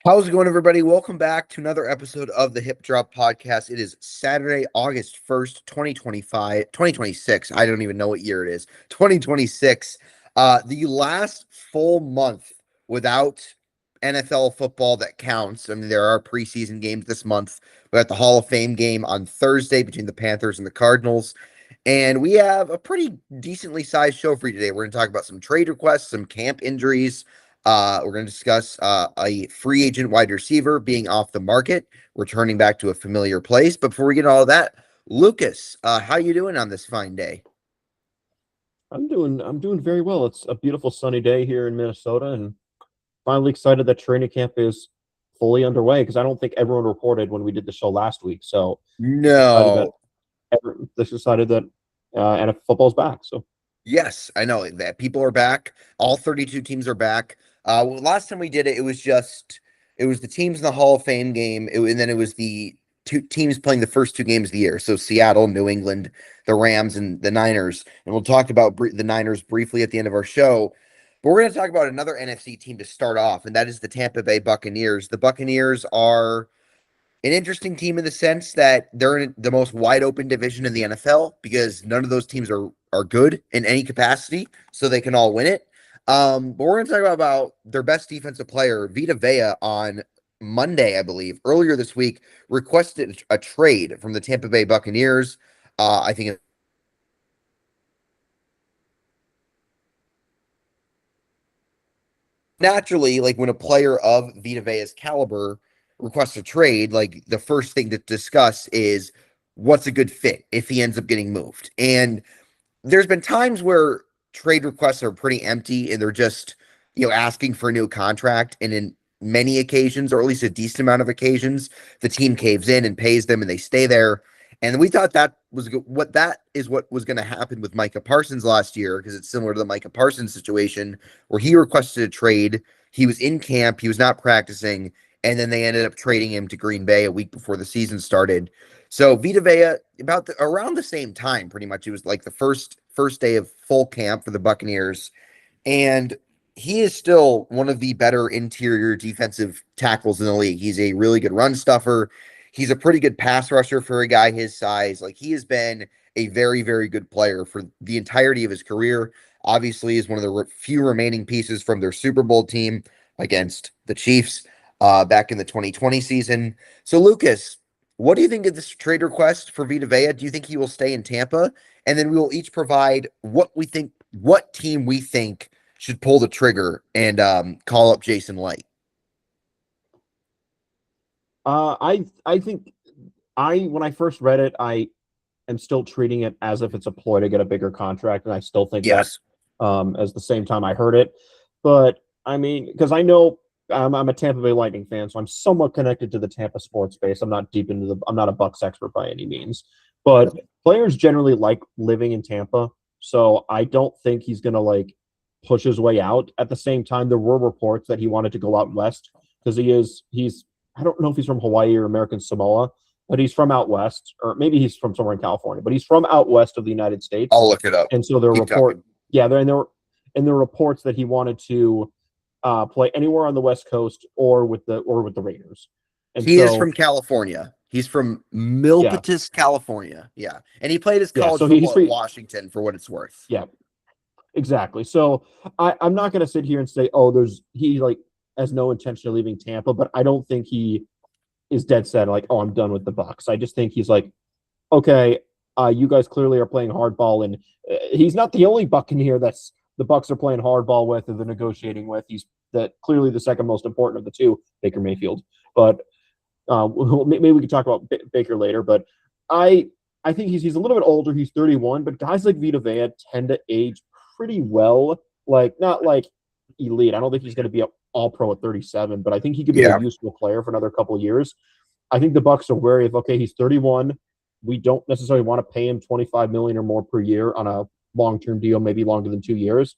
How's it going, everybody? Welcome back to another episode of the Hip Drop Podcast. It is Saturday, August 1st, 2026. I don't even know what year it is. 2026. The last full month without NFL football that counts. I mean, there are preseason games this month. We got the Hall of Fame game on Thursday between the Panthers and the Cardinals. And we have a pretty decently sized show for you today. We're going to talk about some trade requests, some camp injuries. We're going to discuss a free agent wide receiver being off the market, returning back to a familiar place. But before we get all of that, Lucas, how you doing on this fine day? I'm doing very well. It's a beautiful sunny day here in Minnesota, and finally excited that training camp is fully underway because I don't think everyone reported when we did the show last week. So No. decided that NFL football's back. So Yes, I know that people are back. All 32 teams are back. Last time we did it, it was the teams in the Hall of Fame game, and then it was the two teams playing the first two games of the year. So Seattle, New England, the Rams, and the Niners. And we'll talk about the Niners briefly at the end of our show. But we're going to talk about another NFC team to start off, and that is the Tampa Bay Buccaneers. The Buccaneers are an interesting team in the sense that they're in the most wide open division in the NFL because none of those teams are good in any capacity, so they can all win it. But we're going to talk about their best defensive player, Vita Vea, on Monday, I believe, earlier this week, requested a trade from the Tampa Bay Buccaneers. I think naturally, like when a player of Vita Vea's caliber requests a trade, like the first thing to discuss is what's a good fit if he ends up getting moved. And there's been times where trade requests are pretty empty and they're just, asking for a new contract. And in many occasions, or at least a decent amount of occasions, the team caves in and pays them and they stay there. And we thought that was what was going to happen with Micah Parsons last year, because it's similar to the Micah Parsons situation where he requested a trade. He was in camp, he was not practicing, and then they ended up trading him to Green Bay a week before the season started. So Vita Vea, around the same time, pretty much, it was like the first day of full camp for the Buccaneers, and he is still one of the better interior defensive tackles in the league. He's a really good run stuffer. He's a pretty good pass rusher for a guy his size. Like, he has been a very, very good player for the entirety of his career. Obviously, is one of the few remaining pieces from their Super Bowl team against the Chiefs back in the 2020 season. So, Lucas, what do you think of this trade request for Vita Vea? Do you think he will stay in Tampa? And then we will each provide what team we think should pull the trigger and call up Jason Light. I think when I first read it, I am still treating it as if it's a ploy to get a bigger contract, and I still think Yes. that as the same time I heard it. But I mean, because I know I'm a Tampa Bay Lightning fan, so I'm somewhat connected to the Tampa sports space. I'm not I'm not a Bucs expert by any means, but players generally like living in Tampa, so I don't think he's gonna push his way out. At the same time, there were reports that he wanted to go out west because he's I don't know if he's from Hawaii or American Samoa, but he's from out west, or maybe he's from somewhere in California, but he's from out west of the United States. I'll look it up. And so there were reports that he wanted to play anywhere on the West Coast or with the Raiders. And he is from California. He's from Milpitas, California. Yeah. And he played his college football at Washington, for what it's worth. Yeah, exactly. So I'm not going to sit here and say, he has no intention of leaving Tampa, but I don't think he is dead set I'm done with the Bucs. I just think he's okay, you guys clearly are playing hardball, and he's not the only Buccaneer that's the Bucs are playing hardball with or they're negotiating with. He's clearly the second most important of the two, Baker Mayfield. But maybe we can talk about Baker later. But I think he's a little bit older. He's 31, but guys like Vita Vea tend to age pretty well. Not elite. I don't think he's going to be an all-pro at 37, but I think he could be a useful player for another couple of years. I think the Bucs are wary of, okay, he's 31. We don't necessarily want to pay him $25 million or more per year on a long-term deal, maybe longer than 2 years.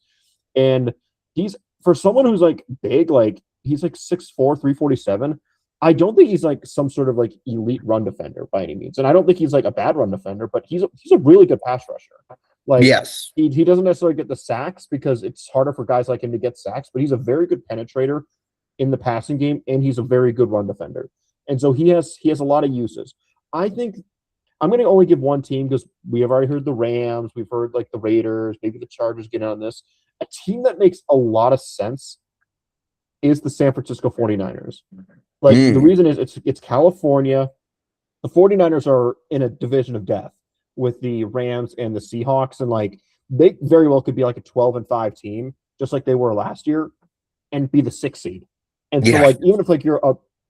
And he's, for someone who's big, he's 6'4", 347. I don't think he's some sort of elite run defender by any means. And I don't think he's a bad run defender, but he's a really good pass rusher. Yes. He doesn't necessarily get the sacks because it's harder for guys like him to get sacks, but he's a very good penetrator. in the passing game, and he's a very good run defender. And so he has a lot of uses. I think I'm going to only give one team because we have already heard the Rams, we've heard like the Raiders, maybe the Chargers get on this. A team that makes a lot of sense is the San Francisco 49ers. Like the reason is it's California. The 49ers are in a division of death with the Rams and the Seahawks, and like they very well could be like a 12-5 team, just like they were last year, and be the 6th seed. And so like even if like you're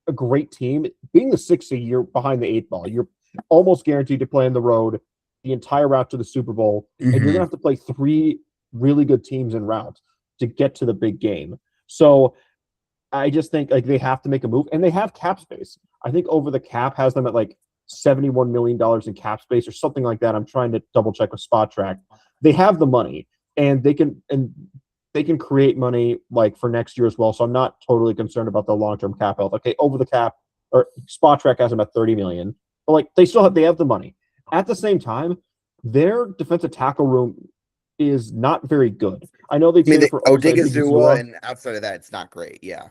a great team, being the 6th seed, you're behind the 8 ball. You're almost guaranteed to play on the road the entire route to the Super Bowl, and you're gonna have to play 3 really good teams en route to get to the big game. So I just think like they have to make a move, and they have cap space. I think over the cap has them at like $71 million in cap space or something like that. I'm trying to double check with Spot Track. They have the money, and they can create money like for next year as well. So I'm not totally concerned about the long-term cap health. Okay, over the cap or Spot Track has them at 30 million, but like they have the money. At the same time, their defensive tackle room is not very good. I know they traded for Odigizua, and outside of that, it's not great. Yeah,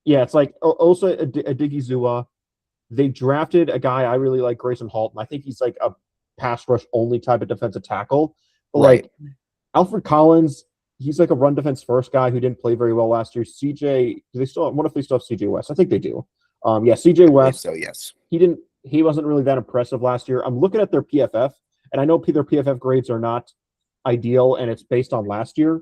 it's like Osa Odigizua. They drafted a guy I really like, Grayson Halton. I think he's like a pass rush only type of defensive tackle. But like Alfred Collins, he's like a run defense first guy who didn't play very well last year. CJ, do they still? What if they still have CJ West? I think they do. CJ West. So yes, he wasn't really that impressive last year. I'm looking at their PFF, and I know their PFF grades are not ideal, and it's based on last year.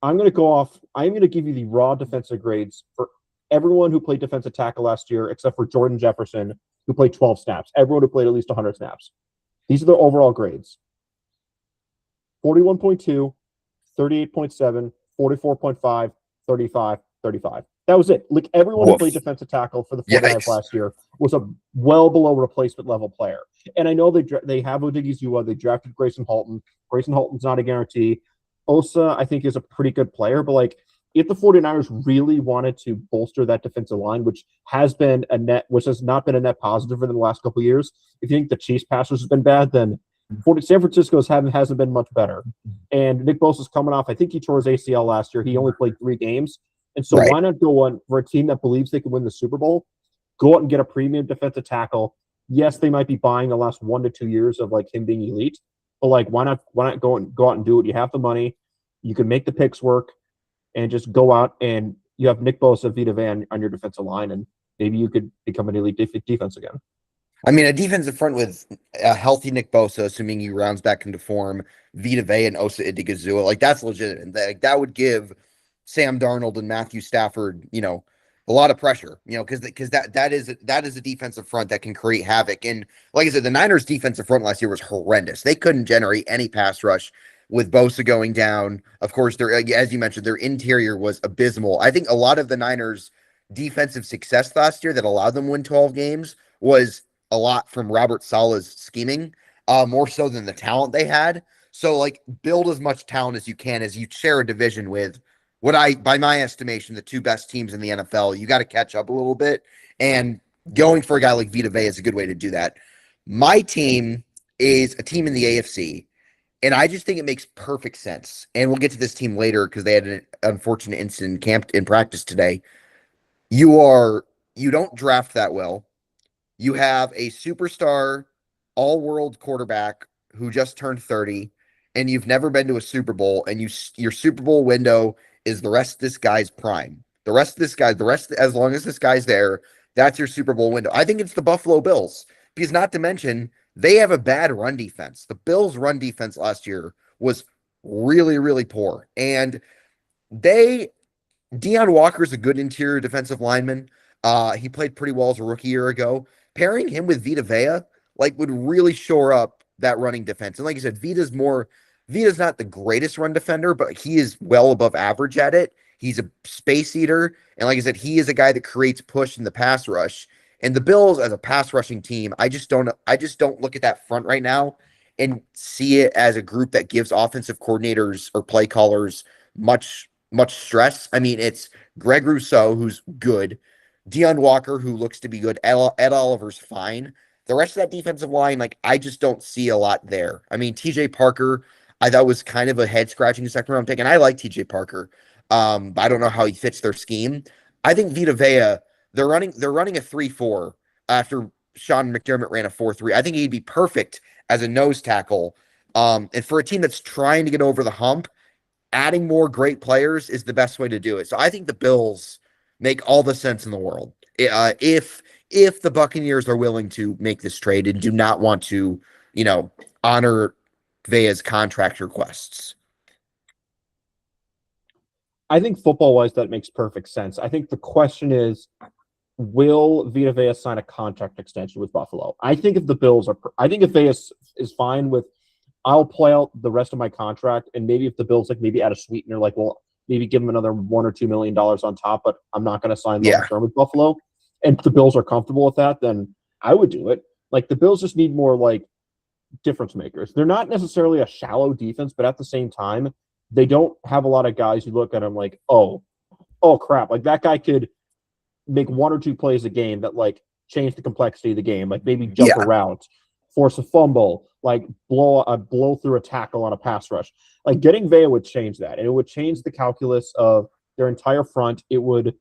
I'm going to give you the raw defensive grades for everyone who played defensive tackle last year, except for Jordan Jefferson, who played 12 snaps. Everyone who played at least 100 snaps. These are their overall grades. 41.2, 38.7, 44.5, 35, 35. That was it. Like everyone who played defensive tackle for the 49ers last year was a well below replacement level player. And I know they have Odigizua. They drafted Grayson Halton. Grayson Halton's not a guarantee. Osa, I think, is a pretty good player, but like if the 49ers really wanted to bolster that defensive line, which has not been a net positive for them the last couple of years, if you think the Chiefs passers has been bad, then San Francisco's hasn't been much better. And Nick Bosa's coming off, I think he tore his ACL last year. He only played 3 games. And so why not go on for a team that believes they can win the Super Bowl, go out and get a premium defensive tackle. Yes, they might be buying the last 1 to 2 years of like him being elite, but like why not go out and do it? You have the money, you can make the picks work, and just go out and you have Nick Bosa, Vita Vea on your defensive line, and maybe you could become an elite defense again. I mean, a defensive front with a healthy Nick Bosa, assuming he rounds back into form, Vita Vea and Osa Odigizua, like that's legitimate. That would give Sam Darnold and Matthew Stafford, a lot of pressure, because that is a defensive front that can create havoc. And like I said, the Niners' defensive front last year was horrendous. They couldn't generate any pass rush with Bosa going down. Of course, as you mentioned, their interior was abysmal. I think a lot of the Niners' defensive success last year that allowed them to win 12 games was a lot from Robert Saleh's scheming, more so than the talent they had. So, like, build as much talent as you can as you share a division with by my estimation, the 2 best teams in the NFL. You got to catch up a little bit, and going for a guy like Vita Vea is a good way to do that. My team is a team in the AFC, and I just think it makes perfect sense. And we'll get to this team later because they had an unfortunate incident in practice today. You don't draft that well. You have a superstar, all-world quarterback who just turned 30, and you've never been to a Super Bowl, and your Super Bowl window is the rest of this guy's prime. As long as this guy's there, that's your Super Bowl window. I think it's the Buffalo Bills, because not to mention, they have a bad run defense. The Bills' run defense last year was really, really poor. And Deion Walker's a good interior defensive lineman. He played pretty well as a rookie year ago. Pairing him with Vita Vea, would really shore up that running defense. And like I said, Vita's not the greatest run defender, but he is well above average at it. He's a space eater. And like I said, he is a guy that creates push in the pass rush. And the Bills as a pass rushing team, I just don't look at that front right now and see it as a group that gives offensive coordinators or play callers much stress. I mean, it's Greg Rousseau, who's good, Deion Walker, who looks to be good, Ed Oliver's fine. The rest of that defensive line, I just don't see a lot there. I mean, TJ Parker, I thought was kind of a head-scratching second-round pick, and I like TJ Parker. But I don't know how he fits their scheme. I think Vita Vea, they're running a 3-4 after Sean McDermott ran a 4-3. I think he'd be perfect as a nose tackle. And for a team that's trying to get over the hump, adding more great players is the best way to do it. So I think the Bills make all the sense in the world. If the Buccaneers are willing to make this trade and do not want to, honor Vea's contract requests. I think football-wise, that makes perfect sense. I think the question is, will Vita Vea sign a contract extension with Buffalo? I think if Vea is fine with, I'll play out the rest of my contract, and maybe if the Bills maybe add a sweetener, maybe give him another $1 or $2 million on top, but I'm not going to sign long term with Buffalo. And if the Bills are comfortable with that, then I would do it. The Bills just need more difference makers. They're not necessarily a shallow defense, but at the same time, they don't have a lot of guys who look at them like, oh crap, that guy could make 1 or 2 plays a game that change the complexity of the game, maybe jump a route, force a fumble, blow through a tackle on a pass rush. Getting Vea would change that, and it would change the calculus of their entire front. It would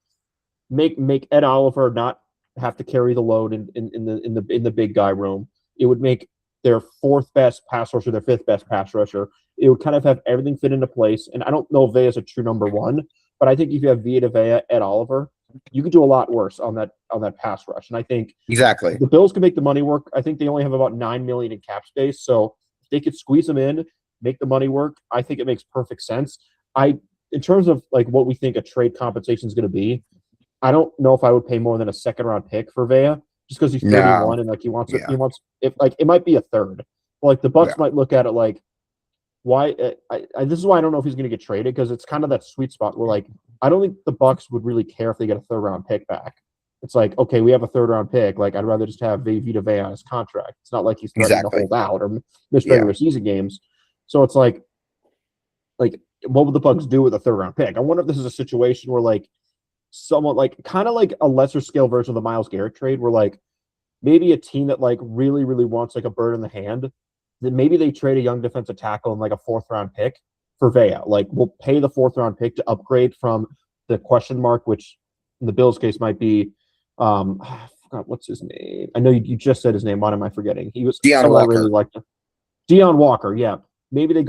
make Ed Oliver not have to carry the load in the big guy room. It would make their 4th best pass rusher their 5th best pass rusher. It would kind of have everything fit into place. And I don't know if Vea is a true number 1, but I think if you have Vita Vea, Ed Oliver, you could do a lot worse on that pass rush. And I think exactly the Bills can make the money work. I think they only have about $9 million in cap space, so if they could squeeze them in, make the money work, I think it makes perfect sense. In terms of what we think a trade compensation is going to be, I don't know if I would pay more than a 2nd-round pick for Vea, just because he's 31 and he wants it. He wants it might be a 3rd. The Bucs might look at it why? This is why I don't know if he's going to get traded, because it's kind of that sweet spot where I don't think the Bucs would really care if they get a 3rd-round pick back. It's okay, we have a 3rd-round pick. I'd rather just have Vita Vea on his contract. It's not like he's threatening to hold out or miss regular season games. So it's what would the Bucs do with a 3rd-round pick? I wonder if this is a situation where somewhat kind of a lesser scale version of the Myles Garrett trade, where maybe a team that really, really wants a bird in the hand, then maybe they trade a young defensive tackle and a 4th-round pick for Vea. We'll pay the 4th-round pick to upgrade from the question mark, which in the Bills' case might be, I forgot what's his name. I know you just said his name. What am I forgetting? He was Deion Walker. I really liked him. Deion Walker, yeah. Maybe they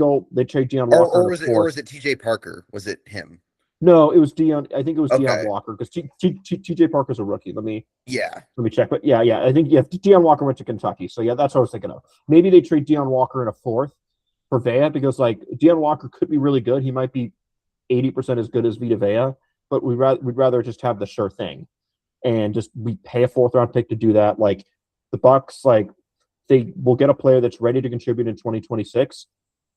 trade Deion Walker. Or was it TJ Parker? Was it him? No, it was Deion. I think it was Deion Walker, because TJ Parker's a rookie. Let me check. But yeah. I think Deion Walker went to Kentucky. So yeah, that's what I was thinking of. Maybe they trade Deion Walker in a 4th for Vea, because Deion Walker could be really good. He might be 80% as good as Vita Vea, but we'd rather just have the sure thing, and just we pay a 4th-round pick to do that. The Bucs, they will get a player that's ready to contribute in 2026,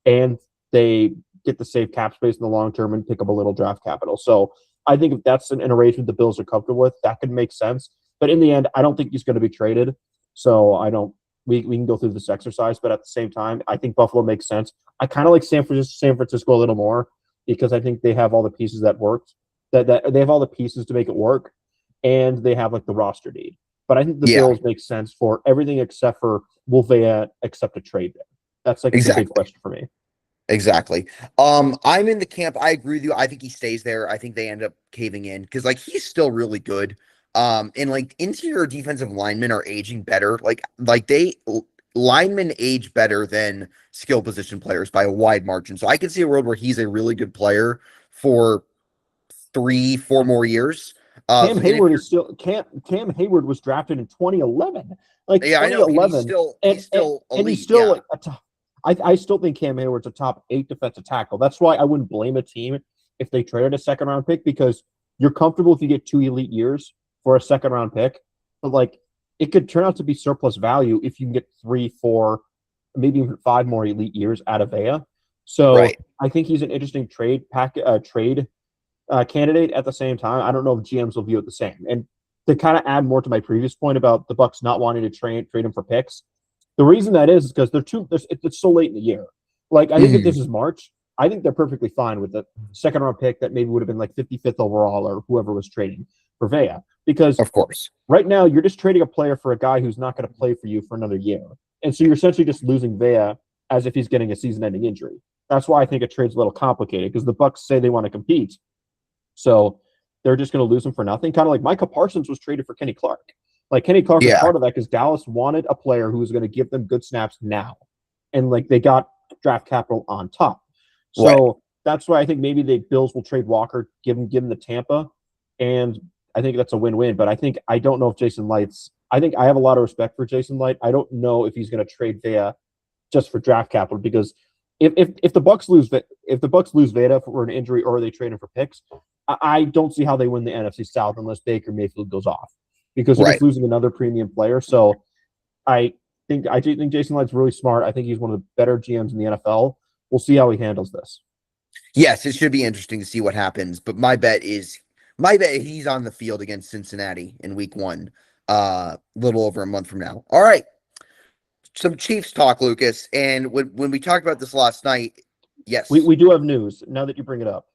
and they get the save cap space in the long term and pick up a little draft capital. So I think if that's an arrangement the Bills are comfortable with, that could make sense. But in the end, I don't think he's going to be traded. So we can go through this exercise, but at the same time, I think Buffalo makes sense. I kind of like San Francisco a little more, because I think they have all the pieces that they have all the pieces to make it work, and they have the roster need. But I think the Bills make sense for everything except for, will Vea accept a trade there? That's the big question for me. Exactly. I'm in the camp. I agree with you. I think he stays there. I think they end up caving in, because he's still really good. And interior defensive linemen are aging better. Linemen age better than skill position players by a wide margin. So I can see a world where he's a really good player for 3-4 more years. Cam Hayward Cam Hayward was drafted in 2011. 2011, he's still elite, he's still I still think Cam Hayward's a top 8 defensive tackle. That's why I wouldn't blame a team if they traded a 2nd-round pick, because you're comfortable if you get 2 elite years for a 2nd-round pick. But it could turn out to be surplus value if you can get 3, 4, maybe even 5 more elite years out of Vea. So I think he's an interesting trade candidate. At the same time, I don't know if GMs will view it the same. And to kind of add more to my previous point about the Bucs not wanting to trade him for picks, the reason that is because it's so late in the year. I think if this is March, I think they're perfectly fine with the 2nd-round pick that maybe would have been 55th overall, or whoever was trading for Vea. Because of course, right now you're just trading a player for a guy who's not going to play for you for another year. And so you're essentially just losing Vea as if he's getting a season-ending injury. That's why I think a trade's a little complicated, because the Bucs say they want to compete. So they're just going to lose him for nothing. Kind of like Micah Parsons was traded for Kenny Clark. Like Kenny Clark was Yeah. part of that because Dallas wanted a player who was going to give them good snaps now. And like they got draft capital on top. So that's why I think maybe the Bills will trade Walker, give him the Tampa. And I think that's a win-win. But I don't know if Jason Licht's, I think I have a lot of respect for Jason Licht. I don't know if he's going to trade Vea just for draft capital, because if the Bucks lose Veta for an injury or they trade him for picks, I don't see how they win the NFC South unless Baker Mayfield goes off, because they're just losing another premium player. So I do think Jason Licht's really smart. I think he's one of the better GMs in the NFL. We'll see how he handles this. Yes, it should be interesting to see what happens. But my bet he's on the field against Cincinnati in week 1, a little over a month from now. All right. Some Chiefs talk, Lucas. And when we talked about this last night, yes. We do have news now that you bring it up.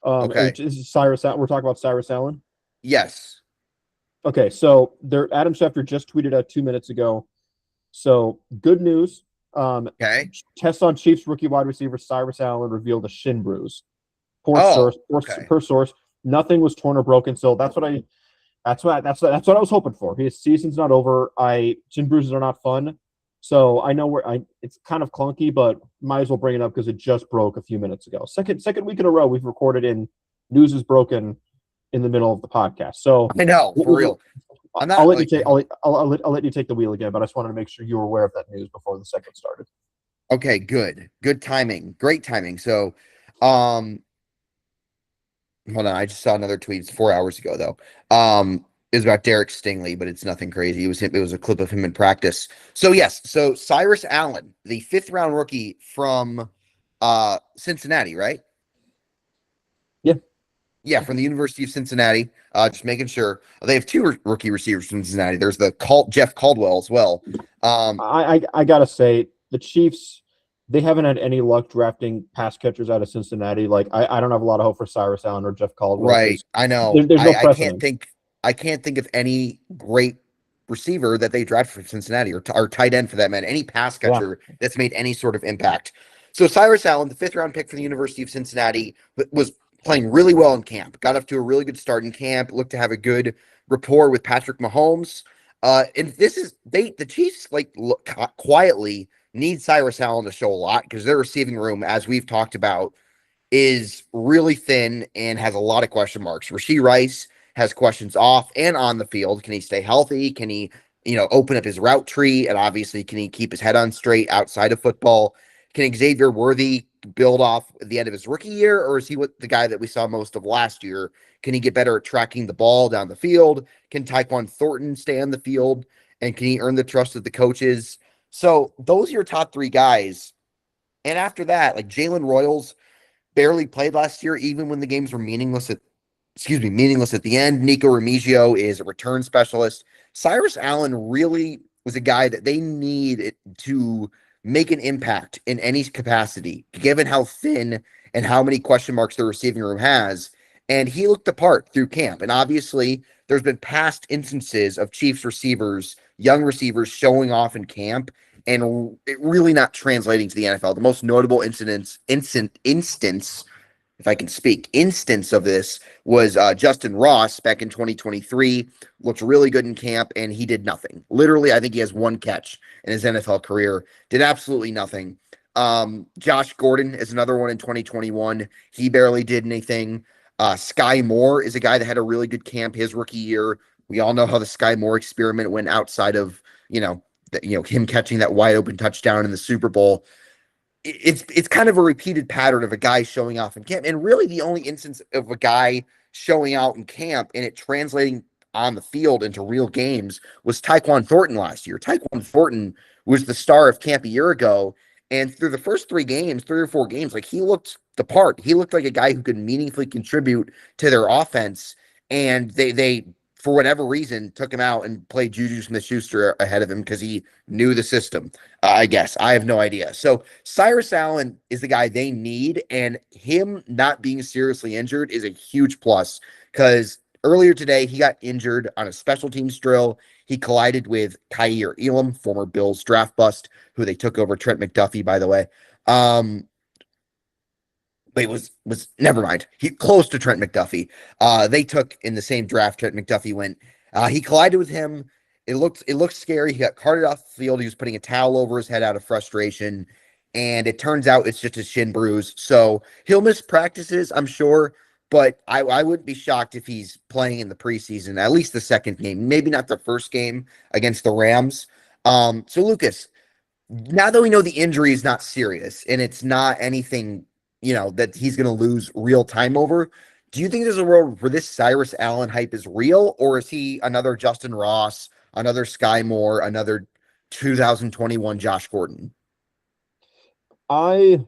Okay. This is Cyrus. We're talking about Cyrus Allen. Yes. Okay, so Adam Schefter just tweeted out 2 minutes ago. So good news. Okay. Tests on Chiefs rookie wide receiver Cyrus Allen revealed a shin bruise. Per source, nothing was torn or broken. So that's what I was hoping for. His season's not over. Shin bruises are not fun. So I know it's kind of clunky, but might as well bring it up because it just broke a few minutes ago. Second week in a row we've recorded in news is broken in the middle of the podcast. So I know, for real. I'll let you take the wheel again, but I just wanted to make sure you were aware of that news before the segment started. Okay, good timing, great timing. So, hold on, I just saw another tweet. It's 4 hours ago though. It was about Derek Stingley, but it's nothing crazy. It was a clip of him in practice. So yes, so Cyrus Allen, the 5th round rookie from Cincinnati, right? Yeah, from the University of Cincinnati. Just making sure. They have 2 rookie receivers from Cincinnati. There's the Jeff Caldwell as well. I gotta say, the Chiefs, they haven't had any luck drafting pass catchers out of Cincinnati. Like I don't have a lot of hope for Cyrus Allen or Jeff Caldwell. Right, I know. There's no precedent. I can't think of any great receiver that they drafted from Cincinnati or tight end for that man. Any pass catcher that's made any sort of impact. So Cyrus Allen, the 5th round pick for the University of Cincinnati, was playing really well in camp. Got off to a really good start in camp. Looked to have a good rapport with Patrick Mahomes. And the Chiefs quietly need Cyrus Allen to show a lot because their receiving room, as we've talked about, is really thin and has a lot of question marks. Rashee Rice has questions off and on the field. Can he stay healthy? Can he, open up his route tree? And obviously, can he keep his head on straight outside of football? Can Xavier Worthy build off at the end of his rookie year, or is he the guy that we saw most of last year? Can he get better at tracking the ball down the field? Can Tyquan Thornton stay on the field? And can he earn the trust of the coaches? So those are your top 3 guys. And after that, like Jalen Royals barely played last year, even when the games were meaningless at the end. Nico Remigio is a return specialist. Cyrus Allen really was a guy that they need to make an impact in any capacity, given how thin and how many question marks the receiving room has. And he looked the part through camp. And obviously, there's been past instances of Chiefs receivers, young receivers showing off in camp and it really not translating to the NFL. The most notable instance, if I can speak, instance of this was Justin Ross back in 2023. Looked really good in camp, and he did nothing. Literally, I think he has 1 catch in his NFL career. Did absolutely nothing. Josh Gordon is another one in 2021. He barely did anything. Sky Moore is a guy that had a really good camp his rookie year. We all know how the Sky Moore experiment went outside of, him catching that wide open touchdown in the Super Bowl. It's kind of a repeated pattern of a guy showing off in camp. And really the only instance of a guy showing out in camp and it translating on the field into real games was Tyquan Thornton last year. Tyquan Thornton was the star of camp a year ago. And through the first 3 or 4 games, like he looked the part. He looked like a guy who could meaningfully contribute to their offense. And they for whatever reason, took him out and played Juju Smith-Schuster ahead of him because he knew the system, I guess. I have no idea. So Cyrus Allen is the guy they need, and him not being seriously injured is a huge plus because earlier today he got injured on a special teams drill. He collided with Kaiir Elam, former Bills draft bust, who they took over Trent McDuffie, by the way. But Wait, was never mind. He close to Trent McDuffie. They took in the same draft. Trent McDuffie went. He collided with him. It looked scary. He got carted off the field. He was putting a towel over his head out of frustration, and it turns out it's just a shin bruise. So he'll miss practices, I'm sure, but I wouldn't be shocked if he's playing in the preseason, at least the second game, maybe not the first game against the Rams. So Lucas, now that we know the injury is not serious and it's not anything, that he's going to lose real time over, do you think there's a world where this Cyrus Allen hype is real, or is he another Justin Ross, another Sky Moore, another 2021 Josh Gordon? I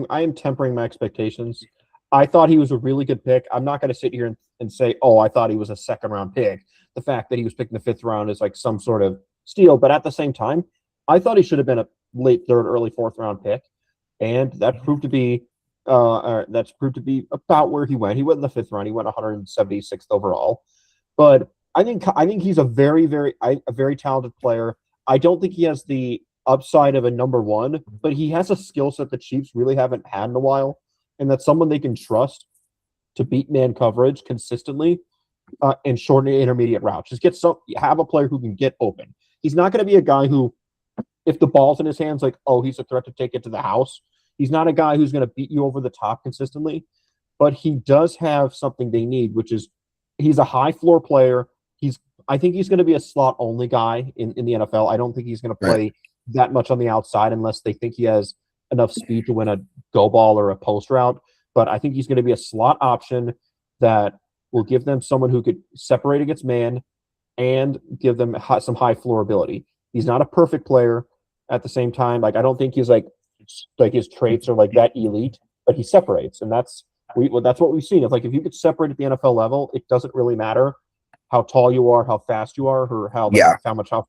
am tempering my expectations. I thought he was a really good pick. I'm not going to sit here and say, oh, I thought he was a second round pick. The fact that he was picked in the fifth round is like some sort of steal. But at the same time, I thought he should have been a late third, early fourth round pick. And that proved to be about where he went. He went in the fifth round. He went 176th overall. But I think he's a very, very talented player. I don't think he has the upside of a number one, but he has a skill set the Chiefs really haven't had in a while, and that's someone they can trust to beat man coverage consistently and shorten intermediate routes. Just have a player who can get open. He's not going to be a guy who, if the ball's in his hands, like, oh, he's a threat to take it to the house. He's not a guy who's going to beat you over the top consistently, but he does have something they need, which is he's a high floor player. I think he's going to be a slot only guy in the NFL. I don't think he's going to play that much on the outside unless they think he has enough speed to win a go ball or a post route. But I think he's going to be a slot option that will give them someone who could separate against man and give them some high floor ability. He's not a perfect player at the same time. Like, I don't think he's like his traits are like that elite, but he separates. And that's what we've seen. If you could separate at the NFL level, it doesn't really matter how tall you are, how fast you are, or how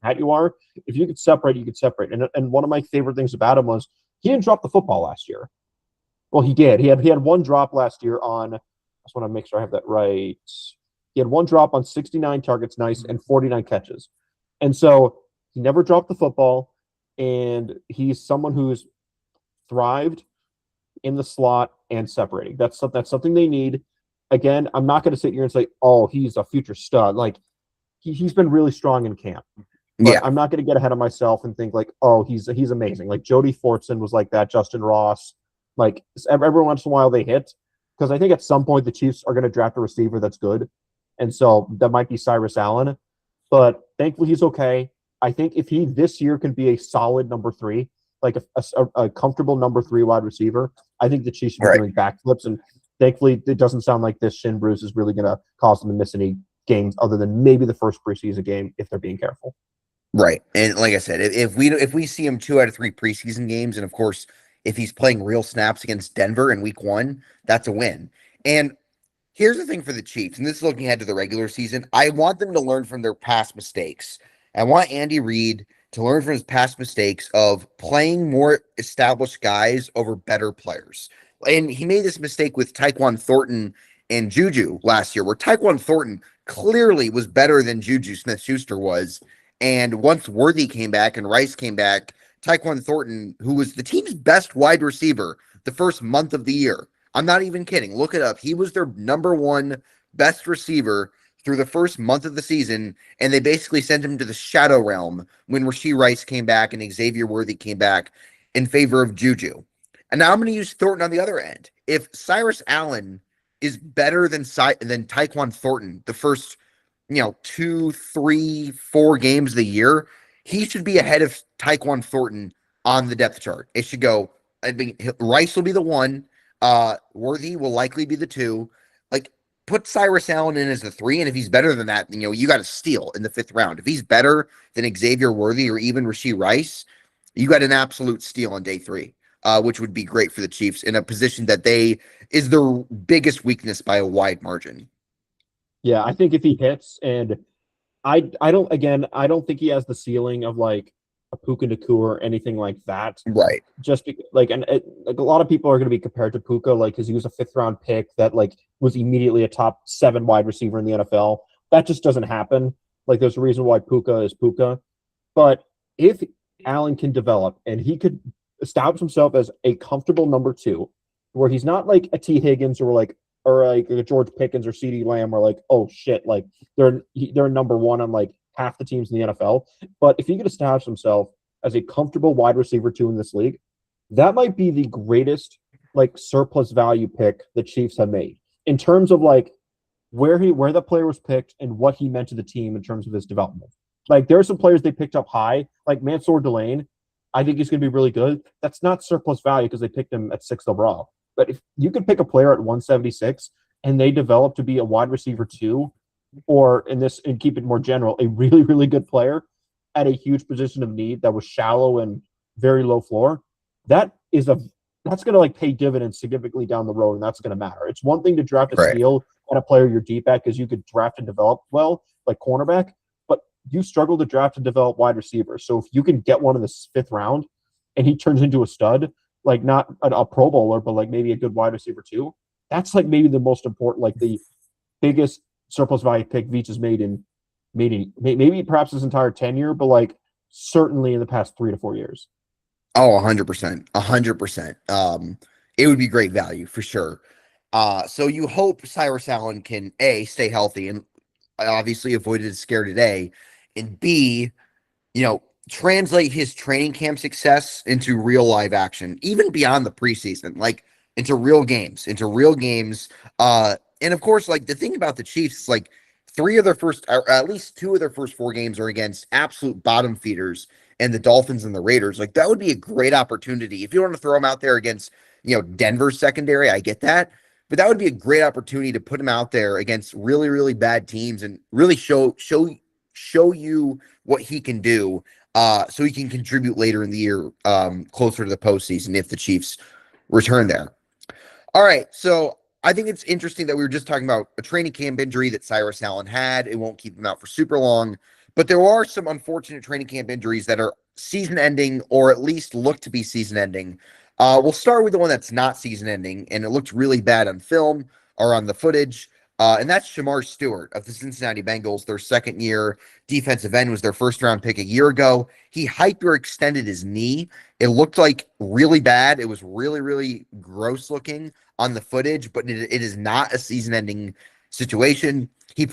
fat you are. If you could separate, you could separate. And one of my favorite things about him was he didn't drop the football last year. Well, he did. He had one drop last year on. I just want to make sure I have that right. He had one drop on 69 targets, and 49 catches. And so he never dropped the football, and he's someone who's thrived in the slot and separating. That's something they need. Again, I'm not going to sit here and say, oh, he's a future stud. Like, he's been really strong in camp. But I'm not going to get ahead of myself and think like, oh, he's amazing. Like Jody Fortson was like that, Justin Ross. Like, every once in a while they hit, because I think at some point the Chiefs are going to draft a receiver that's good. And so that might be Cyrus Allen. But thankfully he's okay. I think if he this year can be a solid number three, like a comfortable number three wide receiver, I think the Chiefs should be doing backflips. And thankfully, it doesn't sound like this shin bruise is really going to cause them to miss any games other than maybe the first preseason game if they're being careful. Right. And like I said, if we see him 2 out of 3 preseason games, and of course, if he's playing real snaps against Denver in week 1, that's a win. And here's the thing for the Chiefs, and this is looking ahead to the regular season. I want them to learn from their past mistakes. I want Andy Reid to learn from his past mistakes of playing more established guys over better players. And he made this mistake with Tyquan Thornton and Juju last year, where Tyquan Thornton clearly was better than Juju Smith-Schuster was. And once Worthy came back and Rice came back, Tyquan Thornton, who was the team's best wide receiver the first month of the year, I'm not even kidding, look it up. He was their number 1 best receiver through the first month of the season, and they basically sent him to the shadow realm when Rashee Rice came back and Xavier Worthy came back in favor of Juju. And now I'm going to use Thornton on the other end. If Cyrus Allen is better than Tyquan Thornton the first 2, 3, 4 games of the year, he should be ahead of Tyquan Thornton on the depth chart. It should go, Rice will be the 1, Worthy will likely be the 2. Like, put Cyrus Allen in as the 3, and if he's better than that, you got to steal in the 5th round. If he's better than Xavier Worthy or even Rashee Rice, you got an absolute steal on day 3, which would be great for the Chiefs in a position that is their biggest weakness by a wide margin. Yeah, I think if he hits, and I don't think he has the ceiling of like a Puka Nacua or anything like that. Right. Just a lot of people are going to be compared to Puka, like, because he was a 5th round pick that like was immediately a top 7 wide receiver in the NFL. That just doesn't happen. Like, there's a reason why Puka is Puka. But if Allen can develop and he could establish himself as a comfortable number 2, where he's not like a T. Higgins or like a George Pickens or CeeDee Lamb, where like, oh shit, like they're number one on like half the teams in the NFL. But if he could establish himself as a comfortable wide receiver 2 in this league, that might be the greatest like surplus value pick the Chiefs have made in terms of like where the player was picked and what he meant to the team in terms of his development. Like there are some players they picked up high, like Mansour Delane. I think he's going to be really good. That's not surplus value because they picked him at 6th overall. But if you could pick a player at 176 and they develop to be a wide receiver 2, or and keep it more general, a really, really good player at a huge position of need that was shallow and very low floor, that's going to like pay dividends significantly down the road, and that's going to matter. It's one thing to draft a steal and a player you're deep at because you could draft and develop well, like cornerback, but you struggle to draft and develop wide receivers. So if you can get one in the 5th round and he turns into a stud, like not a Pro Bowler, but like maybe a good wide receiver 2, that's like maybe the most important, like the biggest surplus value pick Veach has made in maybe perhaps his entire tenure, but like certainly in the past 3 to 4 years. Oh, 100%. 100%. It would be great value for sure. So you hope Cyrus Allen can A, stay healthy and obviously avoided a scare today, and B, translate his training camp success into real live action, even beyond the preseason, like into real games. And of course, like the thing about the Chiefs, like 3 of their first, or at least 2 of their first 4 games are against absolute bottom feeders and the Dolphins and the Raiders. Like that would be a great opportunity. If you want to throw them out there against, Denver's secondary, I get that. But that would be a great opportunity to put him out there against really, really bad teams and really show you what he can do, so he can contribute later in the year, closer to the postseason if the Chiefs return there. All right, so I think it's interesting that we were just talking about a training camp injury that Cyrus Allen had. It won't keep him out for super long, but there are some unfortunate training camp injuries that are season-ending or at least look to be season-ending. We'll start with the one that's not season-ending, and it looked really bad on film or on the footage, and that's Shamar Stewart of the Cincinnati Bengals. Their second-year defensive end was their first-round pick a year ago. He hyperextended his knee. It looked like really bad. It was really, really gross-looking on the footage, but it is not a season-ending situation. He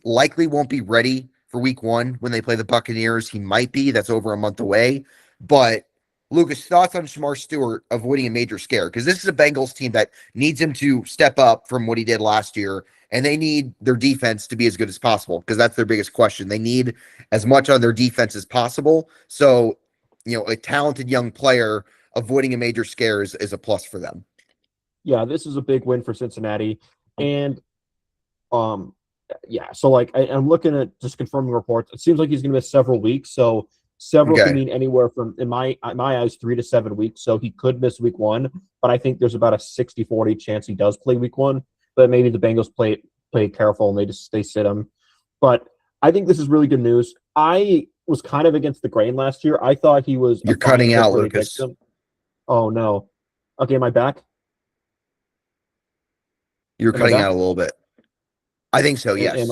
likely won't be ready for week 1 when they play the Buccaneers. He might be. That's over a month away. But Lucas, thoughts on Shamar Stewart avoiding a major scare? Because this is a Bengals team that needs him to step up from what he did last year, and they need their defense to be as good as possible because that's their biggest question. They need as much on their defense as possible. So, a talented young player avoiding a major scare is a plus for them. Yeah, this is a big win for Cincinnati. And so like I'm looking at just confirming reports. It seems like he's going to miss several weeks. So several can mean anywhere from, in my eyes, 3 to 7 weeks. So he could miss week 1, but I think there's about a 60-40 chance he does play week 1. But maybe the Bengals play careful and they sit him. But I think this is really good news. I was kind of against the grain last year. I thought he was. You're cutting out, Lucas. Oh no. Okay, am I back? You're cutting out a little bit. I think so, yes.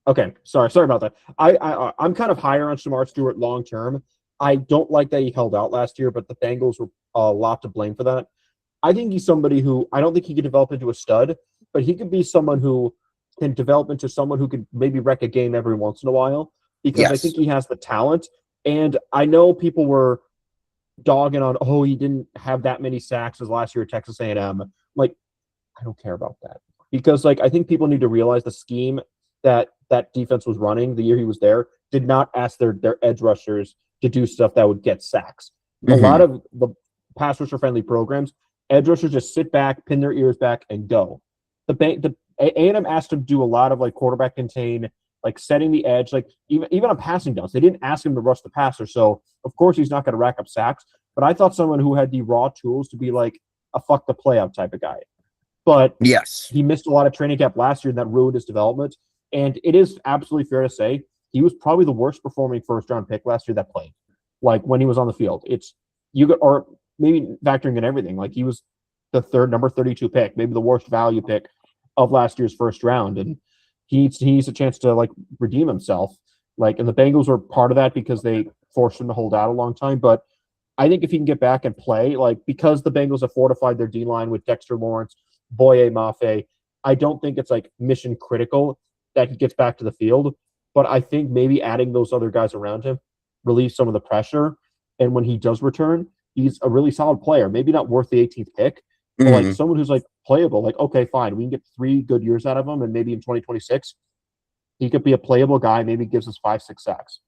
Okay, sorry about that. I'm kind of higher on Shamar Stewart long term. I don't like that he held out last year, but the Bengals were a lot to blame for that. I think he's somebody who I don't think he could develop into a stud, but he could be someone who can develop into someone who could maybe wreck a game every once in a while because I think he has the talent. And I know people were dogging on, he didn't have that many sacks as last year at Texas A&M. Like, I don't care about that because, like, I think people need to realize the scheme that defense was running the year he was there did not ask their edge rushers to do stuff that would get sacks. A lot of the pass rusher friendly programs, edge rushers just sit back, pin their ears back, and go. The A&M asked him to do a lot of like quarterback contain, like setting the edge, like even on passing downs. They didn't ask him to rush the passer, so of course he's not going to rack up sacks. But I thought someone who had the raw tools to be like a fuck the play out type of guy. But he missed a lot of training camp last year, and that ruined his development. And it is absolutely fair to say he was probably the worst performing first round pick last year that played. Like when he was on the field, or maybe factoring in everything. Like he was the number 32 pick, maybe the worst value pick of last year's first round, and he needs a chance to like redeem himself. Like, and the Bengals were part of that because they forced him to hold out a long time. But I think if he can get back and play, like because the Bengals have fortified their D line with Dexter Lawrence, Boye Mafe, I don't think it's like mission critical that he gets back to the field. But I think maybe adding those other guys around him relieves some of the pressure. And when he does return, he's a really solid player. Maybe not worth the 18th pick, but like someone who's like playable. Like, okay, fine, we can get 3 good years out of him, and maybe in 2026 he could be a playable guy. Maybe gives us 5-6 sacks.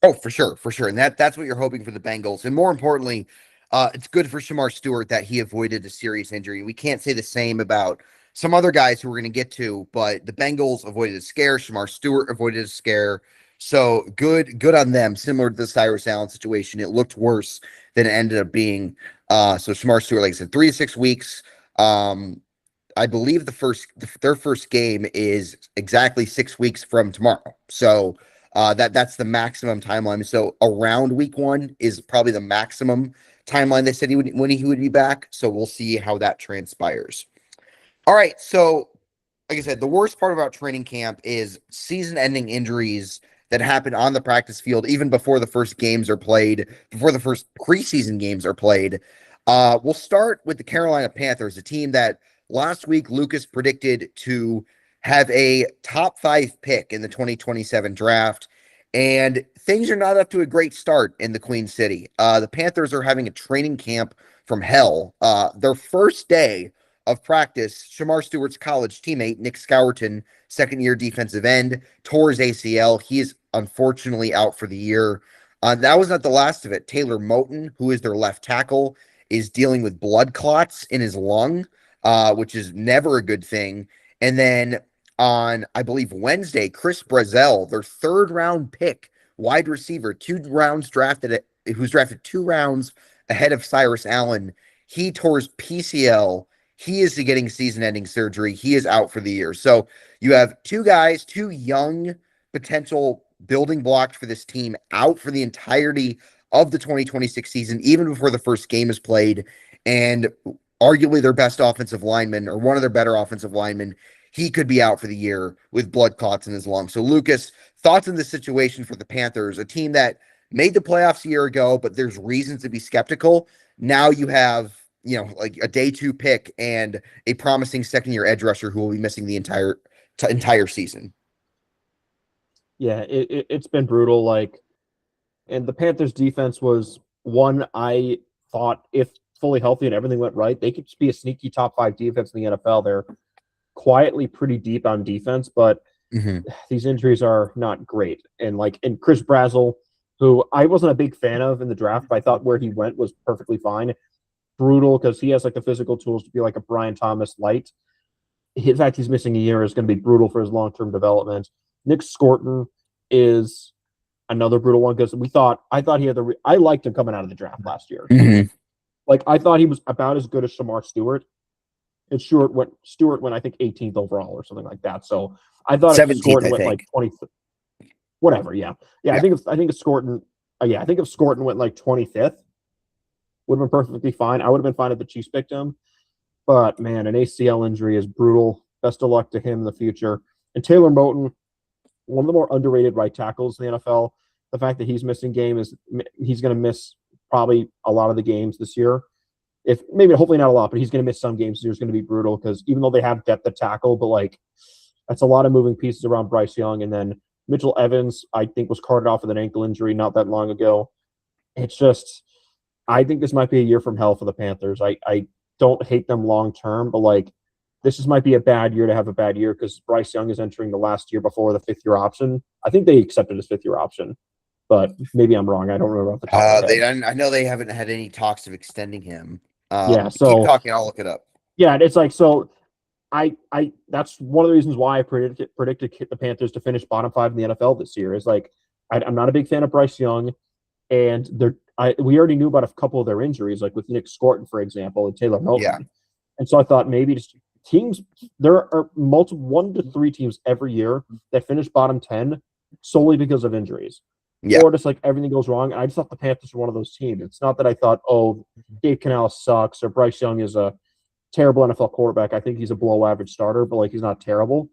Oh, for sure, for sure. And that's what you're hoping for the Bengals. And more importantly, it's good for Shamar Stewart that he avoided a serious injury. We can't say the same about some other guys who we're going to get to, but the Bengals avoided a scare. Shamar Stewart avoided a scare. So good on them. Similar to the Cyrus Allen situation, it looked worse than it ended up being. So Shamar Stewart, like I said, 3 to 6 weeks. I believe their first game is exactly 6 weeks from tomorrow. So that's the maximum timeline. So around week 1 is probably the maximum timeline they said when he would be back. So we'll see how that transpires. All right. So like I said, the worst part about training camp is season-ending injuries that happen on the practice field, even before the first games are played, before the first preseason games are played. We'll start with the Carolina Panthers, a team that last week Lucas predicted to have a top 5 pick in the 2027 draft. And things are not up to a great start in the Queen City. The Panthers are having a training camp from hell. Their first day of practice, Shamar Stewart's college teammate, Nic Scourton, second-year defensive end, tore his ACL. He is unfortunately out for the year. That was not the last of it. Taylor Moton, who is their left tackle, is dealing with blood clots in his lung, which is never a good thing. And then on, I believe, Wednesday, Chris Brazzell, their 3rd-round pick, wide receiver, who's drafted 2 rounds ahead of Cyrus Allen, he tore his PCL. He is getting season-ending surgery. He is out for the year. So you have 2 guys, 2 young potential building blocks for this team out for the entirety of the 2026 season, even before the first game is played. And arguably their best offensive lineman, or one of their better offensive linemen, he could be out for the year with blood clots in his lung. So Lucas, thoughts on the situation for the Panthers, a team that made the playoffs a year ago, but there's reasons to be skeptical. Now you have, like a day 2 pick and a promising second-year edge rusher who will be missing the entire season. Yeah, it's been brutal. Like, and the Panthers defense was one I thought, if fully healthy and everything went right, they could just be a sneaky top 5 defense in the NFL. They're quietly pretty deep on defense, but these injuries are not great. And Chris Brazzell, who I wasn't a big fan of in the draft, but I thought where he went was perfectly fine. Brutal because he has like the physical tools to be like a Brian Thomas light. In fact, he's missing a year is going to be brutal for his long-term development. Nic Scourton is another brutal one because I thought he had I liked him coming out of the draft last year. Like I thought he was about as good as Shamar Stewart. And Stewart went I think 18th overall or something like that. So I thought if Scourton went like 20th, whatever. Yeah. I think if Scourton, I think if Scourton went like 25th, would have been perfectly fine. I would have been fine if the Chiefs picked him. But man, an ACL injury is brutal. Best of luck to him in the future. And Taylor Moton, one of the more underrated right tackles in the NFL. The fact that he's missing he's going to miss probably a lot of the games this year. Hopefully not a lot, but he's going to miss some games. This year's going to be brutal because even though they have depth at tackle, but that's a lot of moving pieces around Bryce Young. And then Mitchell Evans, I think, was carted off with an ankle injury not that long ago. It's just, I think this might be a year from hell for the Panthers. I don't hate them long term, but this just might be a bad year to have a bad year because Bryce Young is entering the last year before the 5th-year option. I think they accepted his 5th-year option, but maybe I'm wrong. I don't remember off the top of my head. I know they haven't had any talks of extending him. So keep talking. I'll look it up. Yeah, it's so. I that's one of the reasons why I predicted the Panthers to finish bottom 5 in the NFL this year. Is I'm not a big fan of Bryce Young, and we already knew about a couple of their injuries, like with Nic Scourton, for example, and Taylor Moton. Yeah. And so I thought maybe just teams. There are multiple 1 to 3 teams every year that finish bottom 10 solely because of injuries. Yeah. Or just everything goes wrong. I just thought the Panthers were one of those teams. It's not that I thought, Dave Canales sucks or Bryce Young is a terrible NFL quarterback. I think he's a below average starter, but he's not terrible.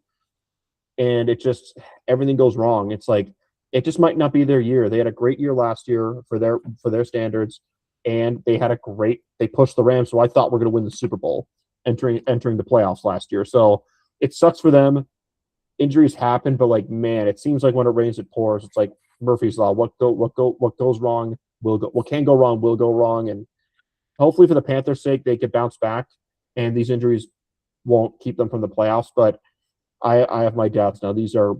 And it just, everything goes wrong. It's it just might not be their year. They had a great year last year for their standards. and they pushed the Rams, so I thought we're going to win the Super Bowl entering the playoffs last year. So it sucks for them. Injuries happen, but like, man, it seems like when it rains, it pours. It's like Murphy's Law. What goes wrong will go. What can go wrong will go wrong, and hopefully for the Panthers' sake, they could bounce back, and these injuries won't keep them from the playoffs. But I have my doubts now. These are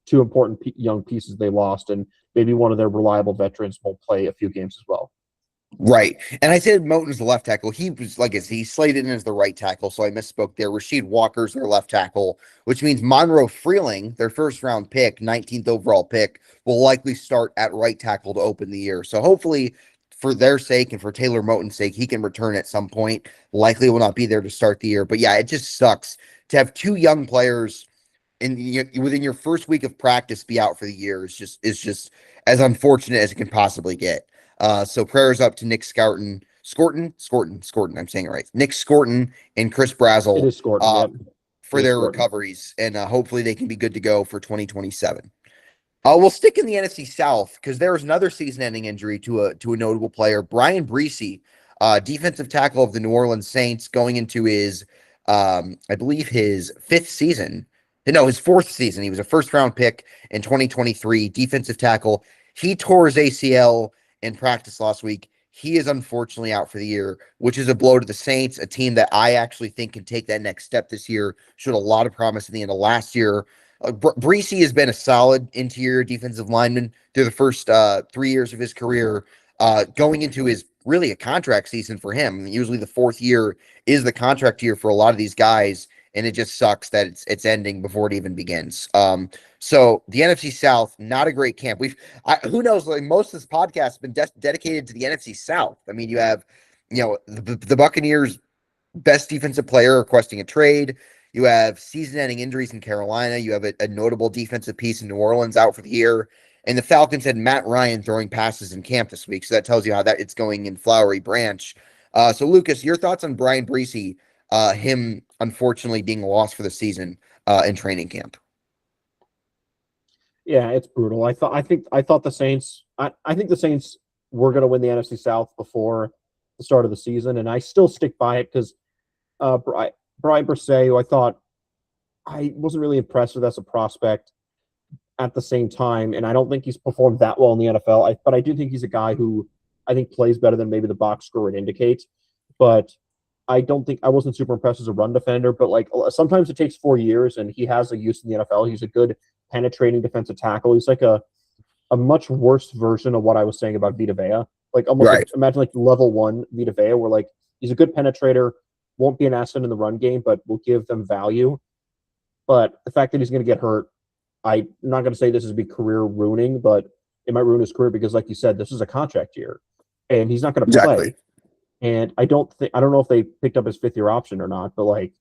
two important young pieces they lost, and maybe one of their reliable veterans won't play a few games as well. Right. And I said Moten's the left tackle. He was like he's slated in as the right tackle, so I misspoke there. Rasheed Walker's their left tackle, which means Monroe Freeling, their first round pick, 19th overall pick, will likely start at right tackle to open the year. So hopefully for their sake and for Taylor Moten's sake, he can return at some point. Likely will not be there to start the year. But yeah, it just sucks to have two young players within your first week of practice be out for the year. Is just as unfortunate as it can possibly get. So prayers up to Nic Scourton. Scourton. I'm saying it right. Nic Scourton and Chris Brazzell. It is Scourton, for their recoveries, and hopefully they can be good to go for 2027. We'll stick in the NFC South because there was another season-ending injury to a notable player, Bryan Breese, defensive tackle of the New Orleans Saints, going into his, I believe his fifth season. No, his fourth season. He was a first-round pick in 2023, defensive tackle. He tore his ACL in practice last week. He is unfortunately out for the year, which is a blow to the Saints, a team that I actually think can take that next step this year. Showed a lot of promise at the end of last year. Breese has been a solid interior defensive lineman through the first 3 years of his career, going into his really a contract season for him. Usually the fourth year is the contract year for a lot of these guys, and it just sucks that it's ending before it even begins. So the NFC South, not a great camp. Who knows? Like most of this podcast has been dedicated to the NFC South. I mean, you have, the Buccaneers' best defensive player requesting a trade. You have season-ending injuries in Carolina. You have a notable defensive piece in New Orleans out for the year. And the Falcons had Matt Ryan throwing passes in camp this week. So that tells you how that it's going in Flowery Branch. So Lucas, your thoughts on Bryan Breese, him unfortunately being lost for the season in training camp? Yeah, it's brutal. I thought the Saints. I think the Saints were going to win the NFC South before the start of the season, and I still stick by it because Bryan Breese, who I wasn't really impressed with as a prospect at the same time, and I don't think he's performed that well in the NFL. But I do think he's a guy who I think plays better than maybe the box score would indicate. But I wasn't super impressed as a run defender. But like sometimes it takes 4 years, and he has a use in the NFL. He's a good penetrating defensive tackle. He's like a much worse version of what I was saying about Vita Vea. Like almost Right. imagine like level 1 Vita Vea, where like he's a good penetrator, won't be an asset in the run game, but will give them value. But the fact that he's going to get hurt, I'm not going to say this is be career ruining, but it might ruin his career because, like you said, this is a contract year, and he's not going to play. Exactly. And I don't know if they picked up his 5th-year option or not, but like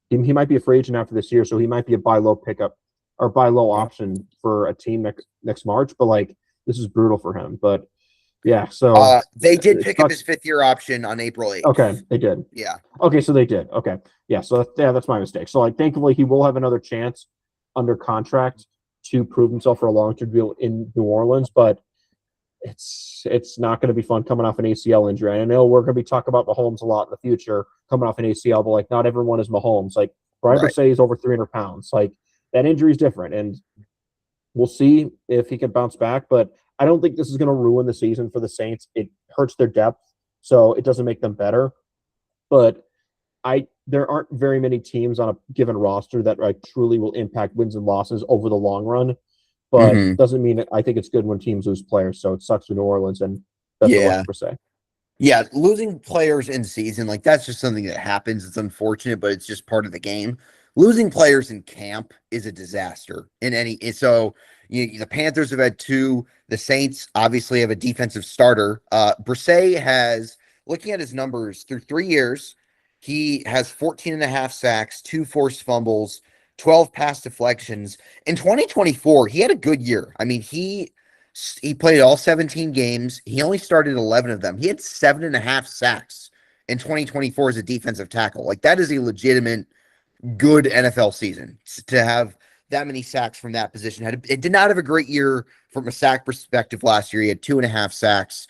he might be a free agent after this year, so he might be a buy low pickup or buy low option for a team next March. But like this is brutal for him. But yeah, so they did pick up his 5th-year option on April 8th. Okay, they did. Yeah. Okay, so they did. Okay, yeah. So that's my mistake. So like, thankfully, he will have another chance under contract to prove himself for a long-term deal in New Orleans, but it's not going to be fun coming off an ACL injury. And I know we're going to be talking about Mahomes a lot in the future coming off an ACL, but like not everyone is Mahomes. Like Bryan Breese is over 300 pounds. Like that injury is different, and we'll see if he can bounce back. But I don't think this is going to ruin the season for the Saints. It hurts their depth, so it doesn't make them better. But there aren't very many teams on a given roster that like truly will impact wins and losses over the long run. But doesn't mean I think it's good when teams lose players. So it sucks for New Orleans, and that's what I'm say. Yeah, losing players in season, like that's just something that happens. It's unfortunate, but it's just part of the game. Losing players in camp is a disaster the Panthers have had 2. The Saints obviously have a defensive starter. Breese has, looking at his numbers through 3 years, he has 14.5 sacks, 2 forced fumbles, 12 pass deflections. In 2024, he had a good year. I mean, he played all 17 games. He only started 11 of them. He had 7.5 sacks in 2024 as a defensive tackle. Like that is a legitimate good NFL season to have that many sacks from that position. It did not have a great year from a sack perspective last year. He had 2.5 sacks.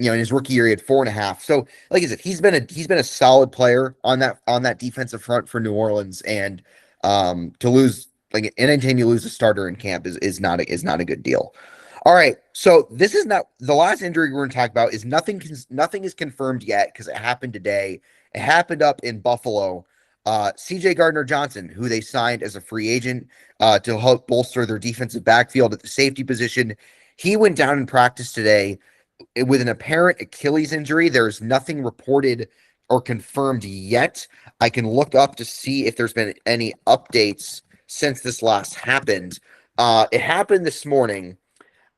in his rookie year, he had 4.5. So, like I said, he's been a solid player on that defensive front for New Orleans, and to lose like anytime you lose a starter in camp is not a good deal. All right, so this is not the last injury we're going to talk about. Is nothing is confirmed yet because it happened today. It happened up in Buffalo. C.J. Gardner-Johnson, who they signed as a free agent to help bolster their defensive backfield at the safety position, he went down in practice today with an apparent Achilles injury. There's nothing reported or confirmed yet. I can look up to see if there's been any updates since this last happened. It happened this morning.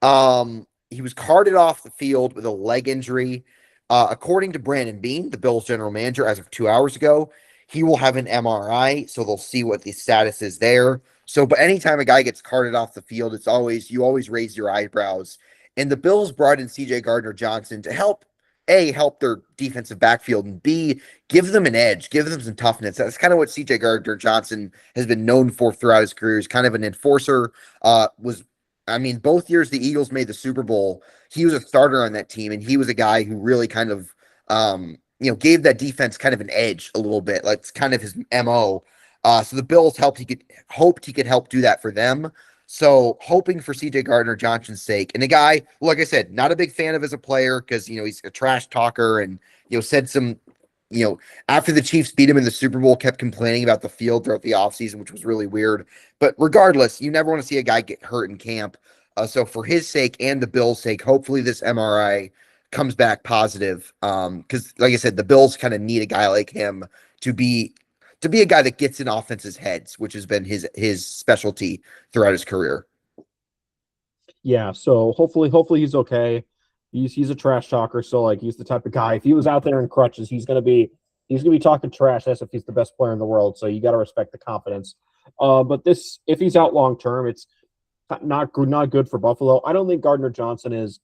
He was carted off the field with a leg injury. According to Brandon Beane, the Bills general manager, as of 2 hours ago, he will have an MRI, so they'll see what the status is there. So, but anytime a guy gets carted off the field, you always raise your eyebrows. And the Bills brought in C.J. Gardner-Johnson to help their defensive backfield, and B, give them an edge, give them some toughness. That's kind of what C.J. Gardner-Johnson has been known for throughout his career. He's kind of an enforcer. Both years the Eagles made the Super Bowl, he was a starter on that team, and he was a guy who really kind of, gave that defense kind of an edge a little bit. Like, it's kind of his MO. So the Bills hoped he could help do that for them. So hoping for C.J. Gardner-Johnson's sake, and the guy, like I said, not a big fan of as a player because he's a trash talker, and said some, after the Chiefs beat him in the Super Bowl, kept complaining about the field throughout the offseason, which was really weird. But regardless, you never want to see a guy get hurt in camp. So for his sake and the Bills' sake, hopefully this MRI comes back positive. Because like I said, the Bills kind of need a guy like him to be a guy that gets in offenses' heads, which has been his specialty throughout his career. Yeah, so hopefully he's okay. He's a trash talker, so like he's the type of guy. If he was out there in crutches, he's gonna be talking trash as if he's the best player in the world. So you got to respect the confidence. But if he's out long term, it's not good for Buffalo. I don't think Gardner-Johnson is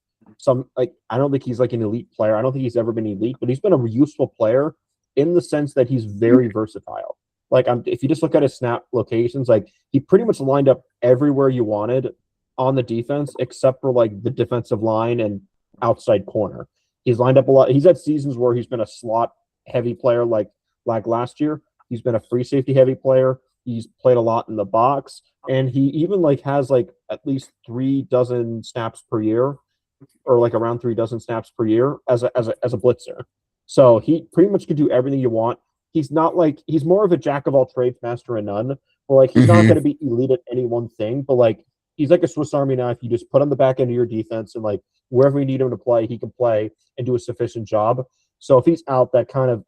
I don't think he's like an elite player. I don't think he's ever been elite, but he's been a useful player in the sense that he's very versatile. Like, if you just look at his snap locations, like he pretty much lined up everywhere you wanted on the defense, except for like the defensive line and outside corner. He's lined up a lot. He's had seasons where he's been a slot heavy player, like last year. He's been a free safety heavy player. He's played a lot in the box, and he even like has like at least 3 dozen snaps per year, or like around 3 dozen snaps per year as a blitzer. So he pretty much could do everything you want. He's more of a jack of all trades, master of none. But like he's not going to be elite at any one thing, but like he's like a Swiss Army knife. You just put on the back end of your defense, and like wherever you need him to play, he can play and do a sufficient job. So if he's out, that kind of